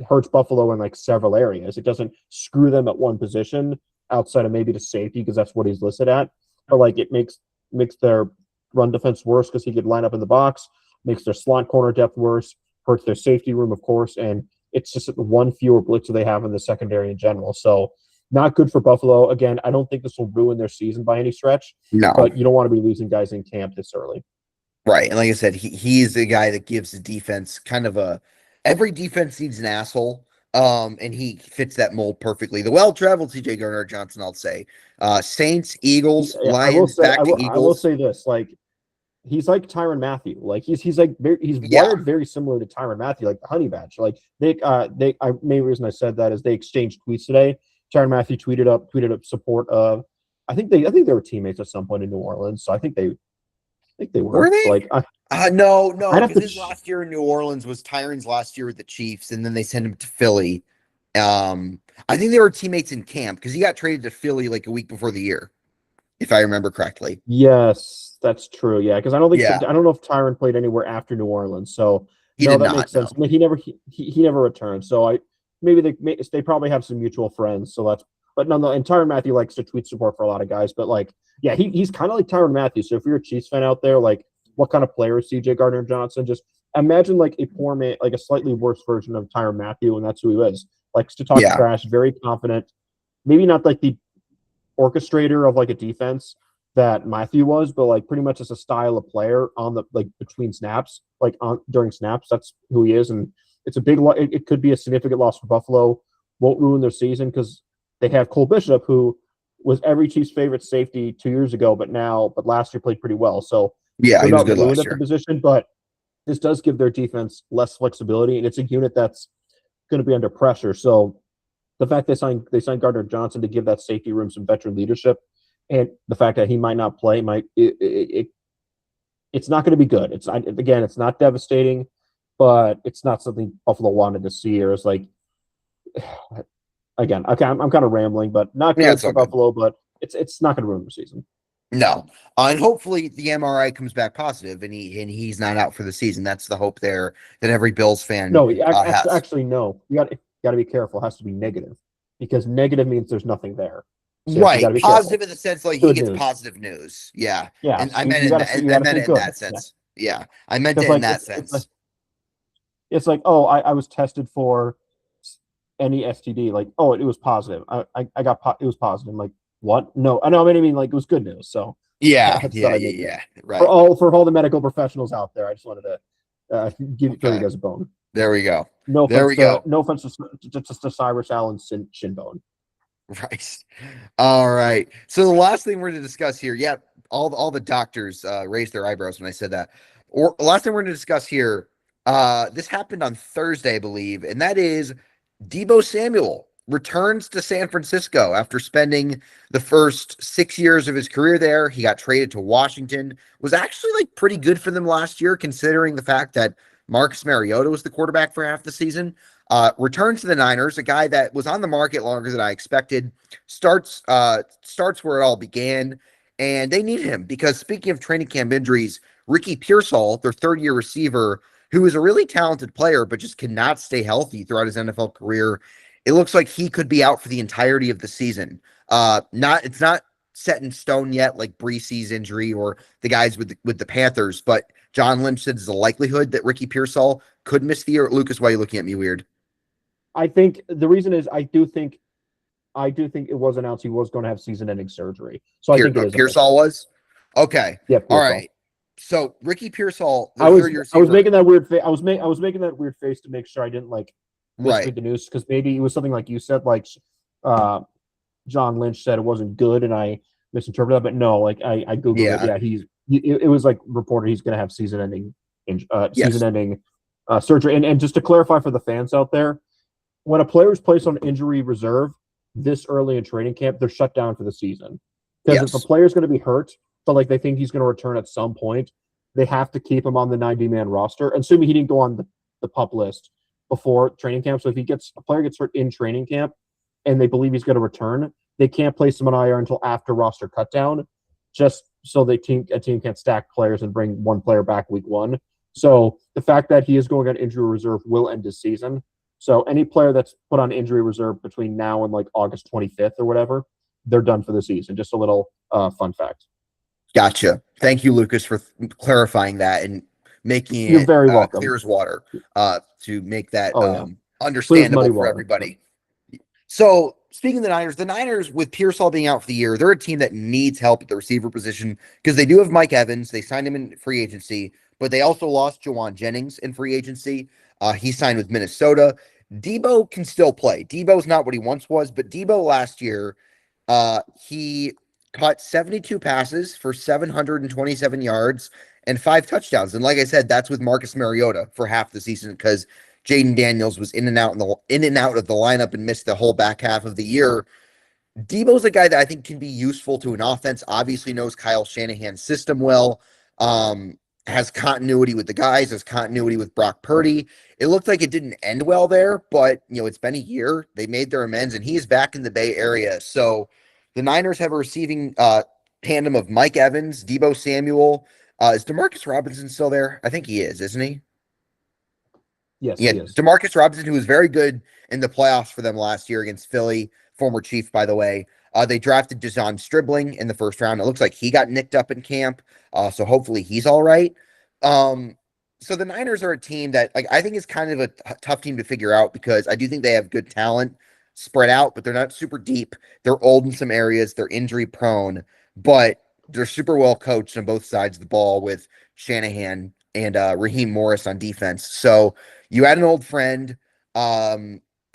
hurts Buffalo in like several areas. It doesn't screw them at one position outside of maybe the safety, because that's what he's listed at. But like it makes their run defense worse because he could line up in the box, makes their slot corner depth worse, hurts their safety room, of course, and it's just one fewer blitzer they have in the secondary in general. So not good for Buffalo. Again, I don't think this will ruin their season by any stretch. No. But you don't want to be losing guys in camp this early. Right. And like I said, he's the guy that gives the defense kind of every defense needs an asshole. And he fits that mold perfectly. The well-traveled C.J. Gardner-Johnson, I'll say. Saints, Eagles, Lions, back to Eagles. I will say this, like, he's like Tyrann Mathieu. Like he's wired very similar to Tyrann Mathieu, like the honey badge. Like main reason I said that is they exchanged tweets today. Tyrann Mathieu tweeted up support of. I think they were teammates at some point in New Orleans. So I think they were. Were they? Like no, because his last year in New Orleans was Tyrann's last year with the Chiefs, and then they sent him to Philly. I think they were teammates in camp because he got traded to Philly like a week before the year, if I remember correctly. Yes, that's true. Yeah, because I don't know if Tyrann played anywhere after New Orleans. So that makes sense. I mean, he never returned. So they probably have some mutual friends. So that's. But no, and Tyrann Mathieu likes to tweet support for a lot of guys. But like, yeah, he's kind of like Tyrann Mathieu. So if you're a Chiefs fan out there, like, what kind of player is C.J. Gardner-Johnson? Just imagine like a poor man, like a slightly worse version of Tyrann Mathieu, and that's who he is. Likes to talk trash, very confident. Maybe not like the orchestrator of like a defense that Mathieu was, but like pretty much as a style of player on the like between snaps, like during snaps. That's who he is, and it's a big. It could be a significant loss for Buffalo. Won't ruin their season because they have Cole Bishop, who was every Chiefs' favorite safety 2 years ago, but last year played pretty well. So yeah, he was good last year. At the position, but this does give their defense less flexibility, and it's a unit that's going to be under pressure. So the fact they signed Gardner Johnson to give that safety room some veteran leadership, and the fact that he might not play it's not going to be good. It's not devastating, but it's not something Buffalo wanted to see. Or it's like, again, okay, I'm kind of rambling, but not good for Buffalo, but it's not going to ruin the season. No, and hopefully the MRI comes back positive, and he's not out for the season. That's the hope there that every Bills fan has. Actually, no. You got to be careful. It has to be negative, because negative means there's nothing there. So right, positive in the sense like he gets positive news. Yeah, yeah. And I meant it in that sense. Yeah, I meant it in that sense. It's like, oh, I was tested for any STD. Like, oh, it was positive. It was positive. I'm like, what? No, I know. I mean, like, it was good news. So yeah. Right. For all the medical professionals out there, I just wanted to throw you guys a bone. There we go. No offense to Cyrus Allen's shin bone. Right. All right. So the last thing we're going to discuss here, all the doctors raised their eyebrows when I said that. Or last thing we're going to discuss here, this happened on Thursday, I believe, and that is Deebo Samuel returns to San Francisco after spending the first 6 years of his career there. He got traded to Washington, was actually like pretty good for them last year, considering the fact that Marcus Mariota was the quarterback for half the season. Returns to the Niners, a guy that was on the market longer than I expected, starts where it all began, and they need him because, speaking of training camp injuries, Ricky Pearsall, their third-year receiver, who is a really talented player but just cannot stay healthy throughout his NFL career, it looks like he could be out for the entirety of the season. It's not set in stone yet, like Breese's injury or the guys with the Panthers, but John Lynch said there's a likelihood that Ricky Pearsall could miss the year. Lucas, why are you looking at me weird? I think the reason is I do think it was announced he was going to have season-ending surgery. So I think it is Pearsall was? Okay. Yeah. All right. So Ricky Pearsall, I was making that weird face. I was making that weird face to make sure I didn't misread the news, because maybe it was something like you said, like John Lynch said it wasn't good, and I misinterpreted that. But no, like I googled it. Yeah, it was like reported he's going to have season-ending surgery. And just to clarify for the fans out there, when a player is placed on injury reserve this early in training camp, they're shut down for the season. Because if a player is going to be hurt, but like they think he's going to return at some point, they have to keep him on the 90-man roster, assuming he didn't go on the PUP list before training camp. So if a player gets hurt in training camp and they believe he's going to return, they can't place him on IR until after roster cutdown, just so a team can't stack players and bring one player back week one. So the fact that he is going on injury reserve will end his season. So any player that's put on injury reserve between now and like August 25th or whatever, they're done for the season. Just a little fun fact. Gotcha. Thank you, Lucas, for clarifying that and making You're very welcome. Clear as water to make that understandable for everybody. So speaking of the Niners with Pearsall being out for the year, they're a team that needs help at the receiver position because they do have Mike Evans. They signed him in free agency, but they also lost Jawan Jennings in free agency. He signed with Minnesota. Deebo can still play. Deebo's not what he once was, but Deebo last year, he caught 72 passes for 727 yards and 5 touchdowns. And like I said, that's with Marcus Mariota for half the season because Jaden Daniels was in and out of the lineup and missed the whole back half of the year. Deebo's a guy that I think can be useful to an offense. Obviously knows Kyle Shanahan's system well. Has continuity with the guys, has continuity with Brock Purdy. It looked like it didn't end well there, but it's been a year. They made their amends, and he's back in the Bay Area. So the Niners have a receiving tandem of Mike Evans, Deebo Samuel. Is Demarcus Robinson still there? I think he is, isn't he? Yes, yeah, he is. Demarcus Robinson, who was very good in the playoffs for them last year against Philly, former Chief, by the way. They drafted Jason Stribling in the first round. It looks like he got nicked up in camp, so hopefully he's all right. So the Niners are a team that I think is kind of a tough team to figure out because I do think they have good talent spread out, but they're not super deep. They're old in some areas. They're injury prone, but they're super well coached on both sides of the ball with Shanahan and Raheem Morris on defense. So you add an old friend,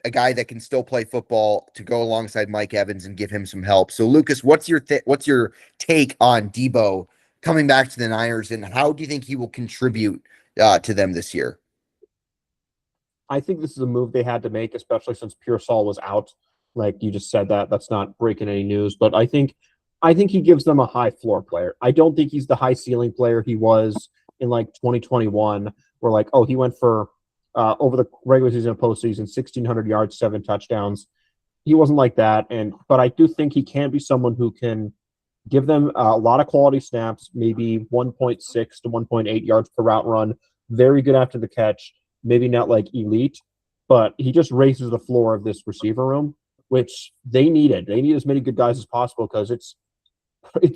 a guy that can still play football to go alongside Mike Evans and give him some help. So Lucas, what's your take on Deebo coming back to the Niners, and how do you think he will contribute to them this year. I think this is a move they had to make, especially since Pearsall was out. Like you just said that's not breaking any news, but I think he gives them a high floor player. I don't think he's the high ceiling player he was in like 2021, where like, oh, he went for over the regular season and postseason 1,600 yards, 7 touchdowns. He wasn't like that, but I do think he can be someone who can give them a lot of quality snaps, maybe 1.6 to 1.8 yards per route run. Very good after the catch. Maybe not like elite, but he just raises the floor of this receiver room, which they needed. They need as many good guys as possible because it's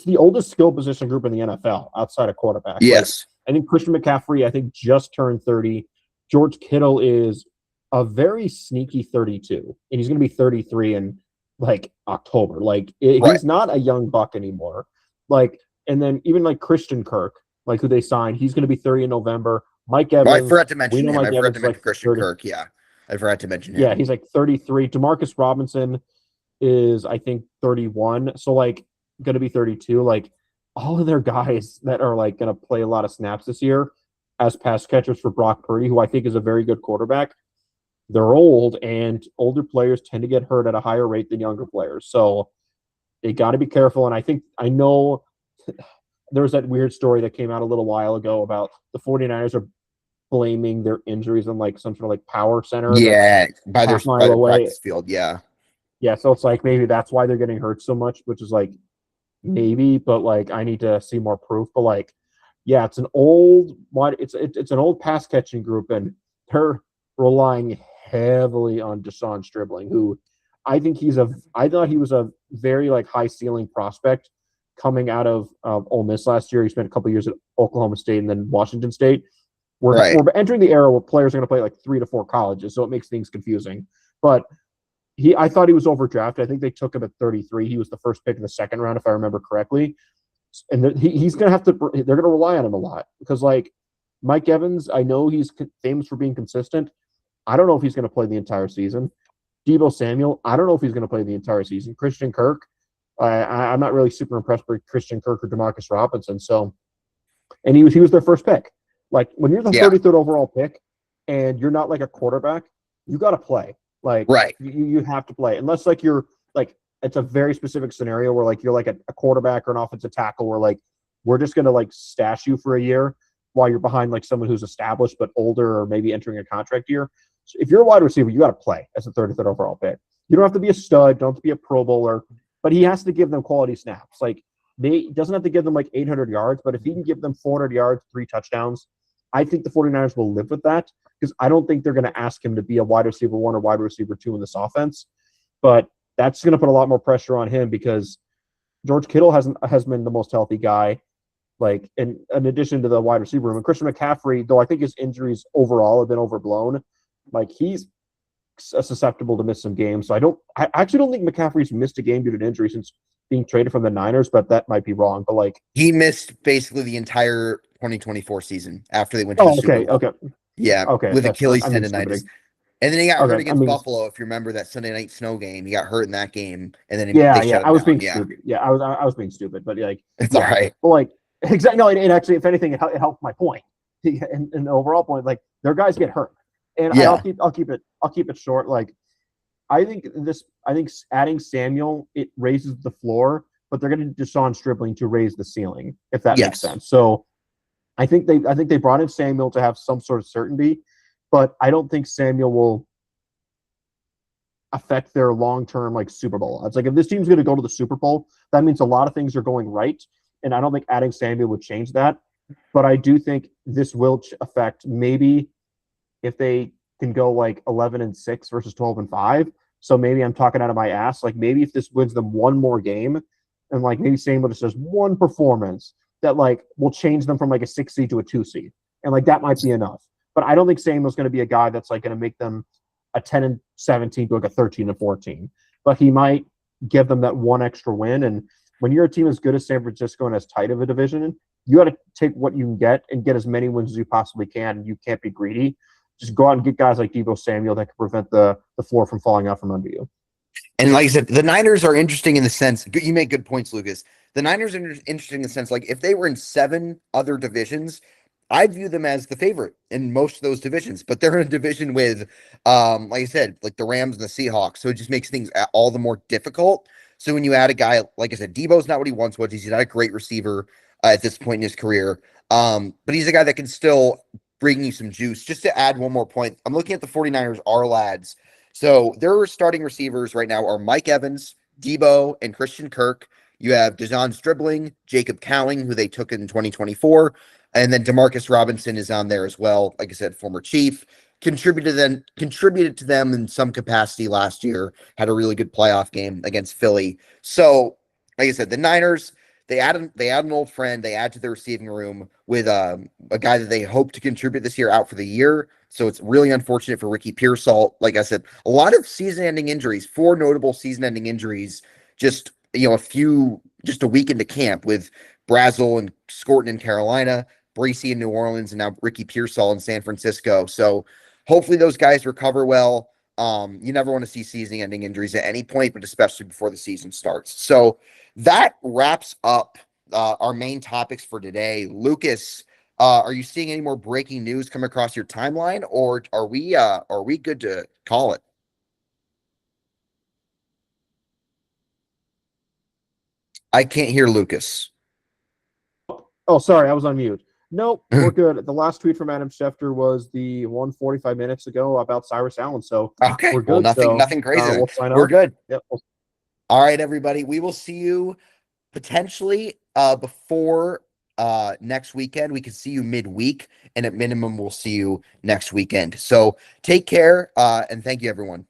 the oldest skill position group in the NFL outside of quarterback. Yes. Like, I think Christian McCaffrey, just turned 30. George Kittle is a very sneaky 32, and he's going to be 33 in like October. Like he's not a young buck anymore. Like, and then even like Christian Kirk, like who they signed, he's going to be 30 in November. Mike Evans. I forgot to mention him. I forgot to mention like Christian 30. Kirk. Yeah, I forgot to mention him. Yeah, he's like 33. Demarcus Robinson is, I think, 31. So like going to be 32. Like all of their guys that are like going to play a lot of snaps this year as pass catchers for Brock Purdy, who I think is a very good quarterback. They're old, and older players tend to get hurt at a higher rate than younger players. So they got to be careful. And I know there was that weird story that came out a little while ago about the 49ers are blaming their injuries on like some sort of like power center. Yeah, by their practice field. Yeah. Yeah. So it's like maybe that's why they're getting hurt so much, which is like maybe, but like I need to see more proof. But like, yeah, it's an old pass catching group, and they're relying heavily on Deshaun Stribling, who I thought he was a very like high ceiling prospect coming out of Ole Miss last year. He spent a couple years at Oklahoma State and then Washington State. We're entering the era where players are going to play like 3 to 4 colleges, so it makes things confusing. But I thought he was overdrafted. I think they took him at 33. He was the first pick in the second round, if I remember correctly. And he's going to have to. They're going to rely on him a lot because, like Mike Evans, I know he's famous for being consistent. I don't know if he's going to play the entire season. Deebo Samuel, I don't know if he's going to play the entire season. Christian Kirk, I'm not really super impressed with Christian Kirk or Demarcus Robinson. So, and he was their first pick. Like when you're the 33rd overall pick, and you're not like a quarterback, you got to play. Like you have to play unless like you're like it's a very specific scenario where like you're like a quarterback or an offensive tackle where like we're just going to like stash you for a year while you're behind like someone who's established but older or maybe entering a contract year. So if you're a wide receiver, you got to play as a 33rd overall pick. You don't have to be a stud, don't have to be a Pro Bowler, but he has to give them quality snaps. Like he doesn't have to give them like 800 yards, but if he can give them 400 yards, 3 touchdowns, I think the 49ers will live with that because I don't think they're going to ask him to be a wide receiver 1 or wide receiver 2 in this offense. But that's going to put a lot more pressure on him because George Kittle has been the most healthy guy, like in addition to the wide receiver room. And Christian McCaffrey, though I think his injuries overall have been overblown, like he's susceptible to miss some games. So I actually don't think McCaffrey's missed a game due to an injury since being traded from the Niners, but that might be wrong. But like he missed basically the entire 2024 season after they went to the Super Bowl. Okay. Yeah, okay, with Achilles tendonitis. And then he got hurt against Buffalo. If you remember that Sunday night snow game, he got hurt in that game, and then I was being stupid. Yeah, I was being stupid, but like it's all right. But like exactly, no, and actually, if anything, it helped my point. And the overall point, like their guys get hurt, and I'll keep it short. Like I think adding Samuel, it raises the floor, but they're going to Deshaun Stribling to raise the ceiling, if that makes sense. So I think they brought in Samuel to have some sort of certainty. But I don't think Samuel will affect their long-term like Super Bowl odds. Like if this team's going to go to the Super Bowl, that means a lot of things are going right, and I don't think adding Samuel would change that. But I do think this will affect maybe if they can go like 11-6 versus 12-5. So maybe I'm talking out of my ass. Like maybe if this wins them one more game, and like maybe Samuel just does one performance that like will change them from like a 6 seed to a 2 seed, and like that might be enough. But I don't think Samuel's going to be a guy that's like going to make them a 10-17 to like a 13-14. But he might give them that one extra win. And when you're a team as good as San Francisco and as tight of a division, you got to take what you can get and get as many wins as you possibly can. And you can't be greedy. Just go out and get guys like Deebo Samuel that can prevent the floor from falling out from under you. And like I said, the Niners are interesting in the sense, you make good points, Lucas. The Niners are interesting in the sense, like if they were in 7 other divisions, I view them as the favorite in most of those divisions, but they're in a division with, like I said, like the Rams and the Seahawks. So it just makes things all the more difficult. So when you add a guy, like I said, Deebo's not what he once was. He's not a great receiver at this point in his career. But he's a guy that can still bring you some juice. Just to add one more point, I'm looking at the 49ers R lads. So their starting receivers right now are Mike Evans, Deebo, and Christian Kirk. You have Dejon Stribling, Jacob Cowing, who they took in 2024, and then Demarcus Robinson is on there as well. Like I said, former Chief, contributed to them in some capacity last year. Had a really good playoff game against Philly. So, like I said, the Niners, they add an old friend. They add to the receiving room with a guy that they hope to contribute this year out for the year. So it's really unfortunate for Ricky Pearsall. Like I said, a lot of season-ending injuries, 4 notable season-ending injuries. Just just a week into camp with Brazzell and Scourton in Carolina, Breese in New Orleans, and now Ricky Pearsall in San Francisco. So hopefully those guys recover well. You never want to see season-ending injuries at any point, but especially before the season starts. So that wraps up our main topics for today. Lucas, are you seeing any more breaking news come across your timeline, or are we good to call it? I can't hear Lucas. Oh, sorry, I was on mute. Nope, we're good. The last tweet from Adam Schefter was the 1:45 minutes ago about Cyrus Allen. So Okay, we're well, good. nothing crazy. We'll sign We're off. good. Yep. All right, everybody. We will see you potentially before next weekend. We could see you midweek, and at minimum, we'll see you next weekend. So take care, and thank you, everyone.